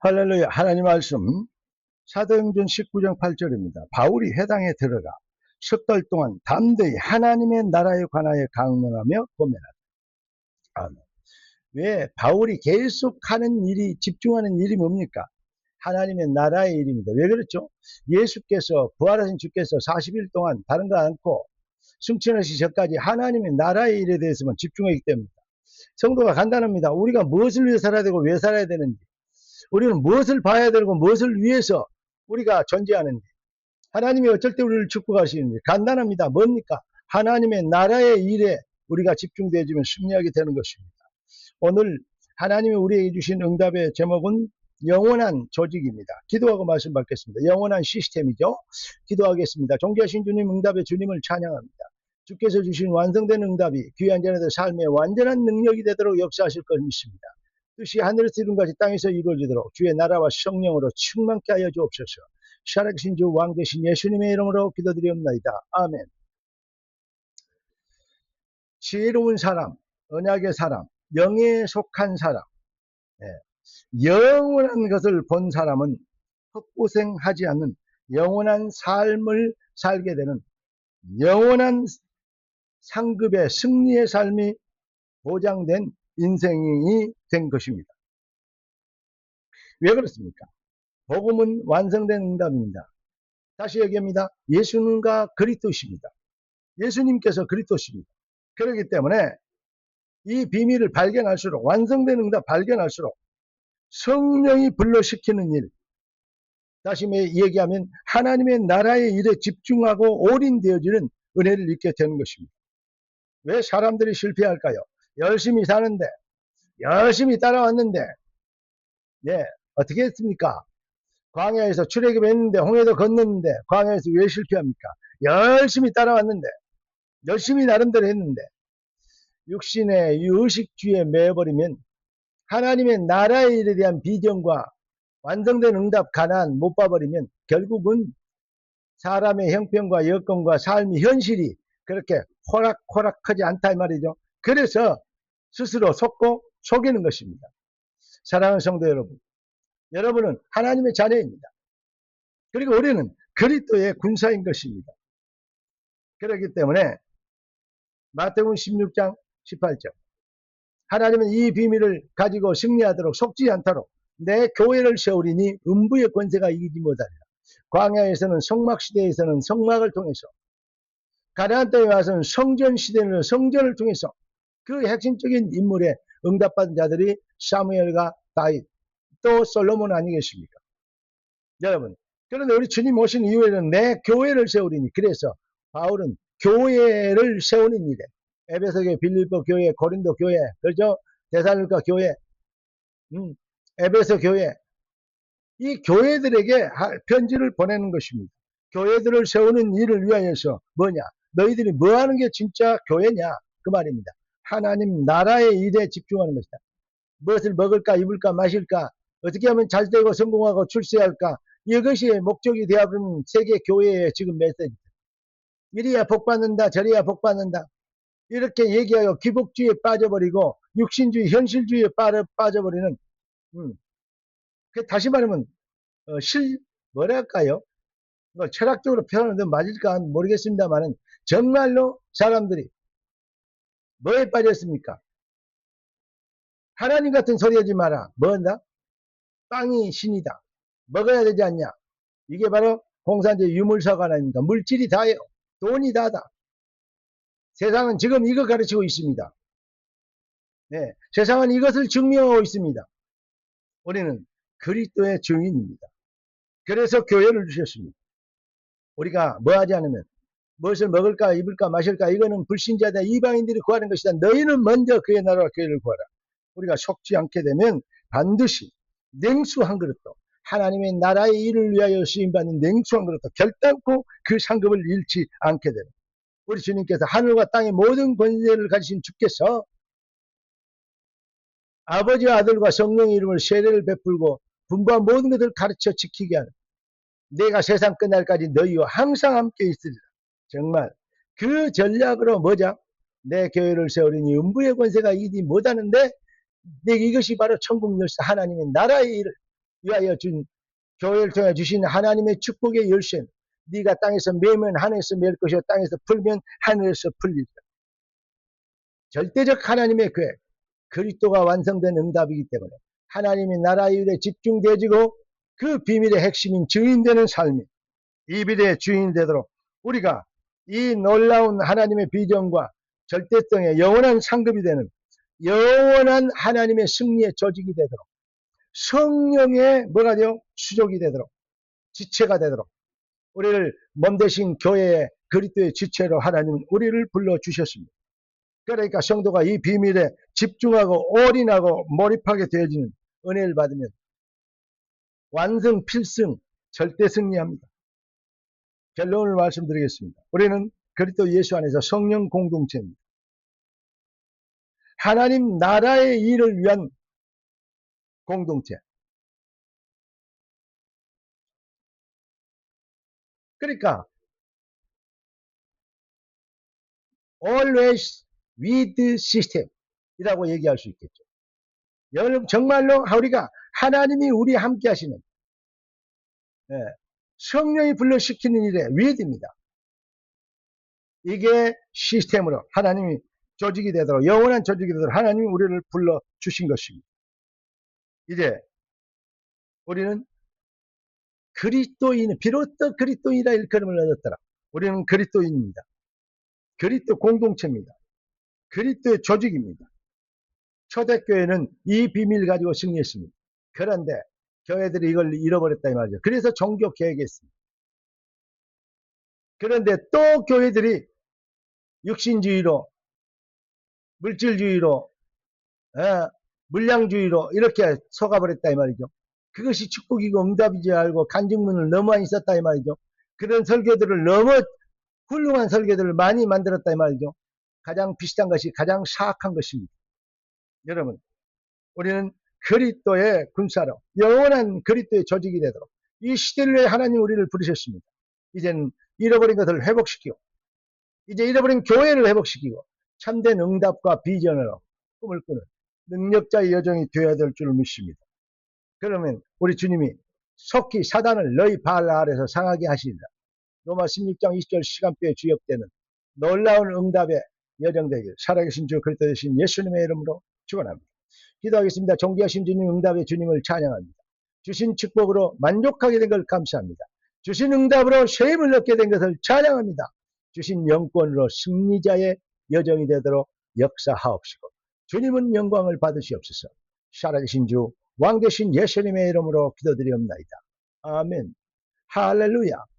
할렐루야. 하나님 말씀 사도행전 19장 8절입니다. 바울이 회당에 들어가 석 달 동안 담대히 하나님의 나라에 관하여 강론하며 고면하다. 아멘. 왜 바울이 계속 하는 일이, 집중하는 일이 뭡니까? 하나님의 나라의 일입니다. 왜 그렇죠? 예수께서, 부활하신 주께서 40일 동안 다른 거 않고 승천하시기 전까지 하나님의 나라의 일에 대해서만 집중하기 때문입니다. 성도가 간단합니다. 우리가 무엇을 위해 살아야 되고 왜 살아야 되는지, 우리는 무엇을 봐야 되고 무엇을 위해서 우리가 존재하는지, 하나님이 어쩔 때 우리를 축복하시는지 간단합니다. 뭡니까? 하나님의 나라의 일에 우리가 집중되어지면 승리하게 되는 것입니다. 오늘 하나님이 우리에게 주신 응답의 제목은 영원한 조직입니다. 기도하고 말씀 받겠습니다. 영원한 시스템이죠. 기도하겠습니다. 존귀하신 주님, 응답의 주님을 찬양합니다. 주께서 주신 완성된 응답이 귀한 자녀들 삶의 완전한 능력이 되도록 역사하실 것 믿습니다. 뜻이 하늘에서 이룬 같이 땅에서 이루어지도록 주의 나라와 성령으로 충만케 하여 주옵소서. 살아계신 주 왕 되신 예수님의 이름으로 기도드리옵나이다. 아멘. 지혜로운 사람, 언약의 사람, 영에 속한 사람, 영원한 것을 본 사람은 헛고생하지 않는 영원한 삶을 살게 되는 영원한 상급의 승리의 삶이 보장된 인생이 된 것입니다. 왜 그렇습니까? 복음은 완성된 응답입니다. 다시 얘기합니다. 예수님과 그리스도십니다. 예수님께서 그리스도십니다. 그렇기 때문에 이 비밀을 발견할수록, 완성된 응답 발견할수록 성령이 불러시키는 일, 다시 얘기하면 하나님의 나라의 일에 집중하고 올인되어지는 은혜를 입게 되는 것입니다. 왜 사람들이 실패할까요? 열심히 사는데, 열심히 따라왔는데, 어떻게 했습니까? 광야에서 출애굽했는데, 홍해도 건넜는데, 광야에서 왜 실패합니까? 열심히 따라왔는데, 열심히 나름대로 했는데, 육신의 의식주의에 매여버리면 하나님의 나라의 일에 대한 비전과 완성된 응답 가난 못 봐버리면 결국은 사람의 형편과 여건과 삶의 현실이 그렇게 호락호락하지 않다 이 말이죠. 그래서 스스로 속고 속이는 것입니다. 사랑하는 성도 여러분, 여러분은 하나님의 자녀입니다. 그리고 우리는 그리스도의 군사인 것입니다. 그렇기 때문에 마태복음 16장 18절, 하나님은 이 비밀을 가지고 승리하도록 속지 않도록 내 교회를 세우리니 음부의 권세가 이기지 못하리라. 광야에서는 성막시대에서는 성막을 통해서, 가나안 땅에 와서는 성전시대는 성전을 통해서 그 핵심적인 인물에 응답받은 자들이 사무엘과 다윗, 또 솔로몬 아니겠습니까? 여러분, 그런데 우리 주님 오신 이후에는 내 교회를 세우리니, 그래서 바울은 교회를 세우는 일에, 에베소교회, 빌립보 교회, 고린도 교회, 그렇죠? 데살로니가 교회, 에베소 교회, 이 교회들에게 편지를 보내는 것입니다. 교회들을 세우는 일을 위하여서 뭐냐? 너희들이 뭐 하는 게 진짜 교회냐? 그 말입니다. 하나님 나라의 일에 집중하는 것이다. 무엇을 먹을까, 입을까, 마실까, 어떻게 하면 잘 되고 성공하고 출세할까, 이것이 목적이 되어버린 세계 교회의 지금 메시지. 이리야 복받는다, 저리야 복받는다, 이렇게 얘기하여 기복주의에 빠져버리고 육신주의, 현실주의에 빠져버리는, 다시 말하면 뭐랄까요? 철학적으로 표현하는 데 맞을까 모르겠습니다만은 정말로 사람들이 뭐에 빠졌습니까? 하나님 같은 소리 하지 마라. 뭐한다? 빵이 신이다. 먹어야 되지 않냐? 이게 바로 공산주의 유물사관 아닙니까? 물질이 다예요. 돈이 다다. 세상은 지금 이거 가르치고 있습니다. 네, 세상은 이것을 증명하고 있습니다. 우리는 그리스도의 증인입니다. 그래서 교회를 주셨습니다. 우리가 뭐 하지 않으면, 무엇을 먹을까, 입을까, 마실까, 이거는 불신자다, 이방인들이 구하는 것이다. 너희는 먼저 그의 나라와 교회를 구하라. 우리가 속지 않게 되면 반드시 냉수 한 그릇도, 하나님의 나라의 일을 위하여 쓰임받는 냉수 한 그릇도 결단코 그 상급을 잃지 않게 되는, 우리 주님께서 하늘과 땅의 모든 권세를 가지신 주께서 아버지와 아들과 성령의 이름을 세례를 베풀고 분부한 모든 것을 가르쳐 지키게 하는, 내가 세상 끝날까지 너희와 항상 함께 있으리라. 정말 그 전략으로 뭐죠? 내 교회를 세우리니 음부의 권세가 이기지 못하는데, 이것이 바로 천국 열쇠, 하나님의 나라의 일을 위하여 준 교회를 통해 주신 하나님의 축복의 열쇠는 네가 땅에서 매면 하늘에서 맬 것이요 땅에서 풀면 하늘에서 풀리리라. 절대적 하나님의 계획, 그리스도가 완성된 응답이기 때문에 하나님의 나라의 일에 집중되어지고 그 비밀의 핵심인 증인되는 삶이 이 비밀의 주인이 되도록 우리가 이 놀라운 하나님의 비전과 절대성의 영원한 상급이 되는 영원한 하나님의 승리의 조직이 되도록 성령의 뭐가 돼요? 수족이 되도록 지체가 되도록 우리를 몸되신 교회의 그리스도의 지체로 하나님은 우리를 불러주셨습니다. 그러니까 성도가 이 비밀에 집중하고 올인하고 몰입하게 되어지는 은혜를 받으면 완성, 필승, 절대 승리합니다. 결론을 말씀드리겠습니다. 우리는 그리스도 예수 안에서 성령 공동체입니다. 하나님 나라의 일을 위한 공동체. 그러니까 always with system 이라고 얘기할 수 있겠죠. 여러분 정말로 우리가 하나님이 우리 함께 하시는 성령이 불러시키는 일에 with입니다. 이게 시스템으로 하나님이 조직이 되도록 영원한 조직이 되도록 하나님이 우리를 불러주신 것입니다. 이제 우리는 그리스도인, 비로소 그리스도인이라 일컬음을 얻었더라. 우리는 그리스도인입니다. 그리스도 공동체입니다. 그리스도의 조직입니다. 초대교회는 이 비밀을 가지고 승리했습니다. 그런데 교회들이 이걸 잃어버렸다 이 말이죠. 그래서 종교 개혁했습니다. 그런데 또 교회들이 육신주의로, 물질주의로, 물량주의로 이렇게 속아버렸다 이 말이죠. 그것이 축복이고 응답이지 알고 간증문을 너무 많이 썼다 이 말이죠. 그런 설교들을 너무 훌륭한 설교들을 많이 만들었다 이 말이죠. 가장 비슷한 것이 가장 사악한 것입니다. 여러분 우리는 그리스도의 군사로 영원한 그리스도의 조직이 되도록 이 시대를 위해 하나님 우리를 부르셨습니다. 이제는 잃어버린 것을 회복시키고 이제 잃어버린 교회를 회복시키고 참된 응답과 비전으로 꿈을 꾸는 능력자의 여정이 되어야 될 줄 믿습니다. 그러면 우리 주님이 속히 사단을 너희 발 아래서 상하게 하시리라. 로마 16장 20절 시간표에 주역되는 놀라운 응답의 여정 되길 살아계신 주 그리스도 되신 예수님의 이름으로 축원합니다. 기도하겠습니다. 존귀하신 주님 응답의 주님을 찬양합니다. 주신 축복으로 만족하게 된 걸 감사합니다. 주신 응답으로 쉐임을 얻게 된 것을 찬양합니다. 주신 영권으로 승리자의 여정이 되도록 역사하옵시고 주님은 영광을 받으시옵소서. 살아계신 주 왕 되신 예수님의 이름으로 기도드리옵나이다. 아멘. 할렐루야.